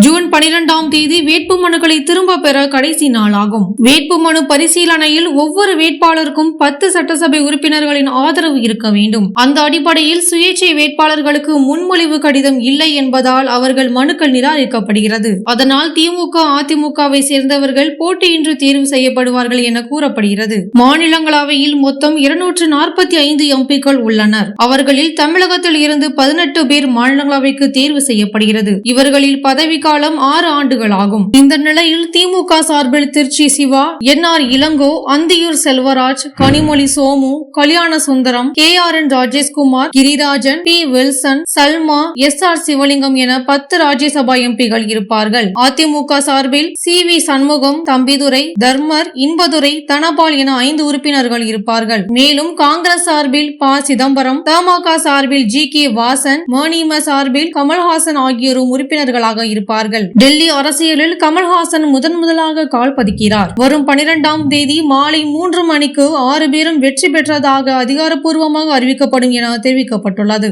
June 12ஆம் தேதி வேட்புமனுக்களை திரும்ப பெற கடைசி நாளாகும். வேட்புமனு பரிசீலனையில் ஒவ்வொரு வேட்பாளருக்கும் 10 சட்டசபை உறுப்பினர்களின் ஆதரவு இருக்க வேண்டும். அந்த அடிப்படையில் சுயேட்சை வேட்பாளர்களுக்கு முன்மொழிவு கடிதம் இல்லை என்பதால் அவர்கள் மனுக்கள் நிராகரிக்கப்படுகிறது. அதனால் திமுக, அதிமுகவை சேர்ந்தவர்கள் போட்டியின்றி தேர்வு செய்யப்படுவார்கள் என கூறப்படுகிறது. மாநிலங்களவையில் மொத்தம் 245 எம்பிக்கள் உள்ளனர். அவர்களில் தமிழகத்தில் இருந்து 18 பேர் மாநிலங்களவைக்கு தேர்வு செய்யப்படுகிறது. இவர்களில் பதவி காலம் 6 ஆண்டுகள் ஆகும். இந்த நிலையில் திமுக சார்பில் Trichy Siva, NR Ilango, Anthiyur Selvaraj, Kanimozhi Somu, Kalyana Sundaram, KRN Rajeshkumar, Girirajan, P Wilson, Salma, SR சிவலிங்கம் என 10 ராஜ்யசபா எம்பிகள் இருப்பார்கள். அதிமுக சார்பில் CV சண்முகம், தம்பிதுரை, தர்மர், இன்பதுரை, தனபால் என 5 உறுப்பினர்கள் இருப்பார்கள். மேலும் காங்கிரஸ் சார்பில் ப. சிதம்பரம், தமாக சார்பில் GK வாசன், மணிம சார்பில் கமல்ஹாசன் ஆகியோரும் உறுப்பினர்களாக இருப்பார்கள். டெல்லி அரசியலில் கமல்ஹாசன் முதலாக கால் பதிக்கிறார். வரும் 12ஆம் தேதி மாலை 3 மணிக்கு 6 பேரும் வெற்றி பெற்றதாக அதிகாரப்பூர்வமாக அறிவிக்கப்படும் என தெரிவிக்கப்பட்டுள்ளது.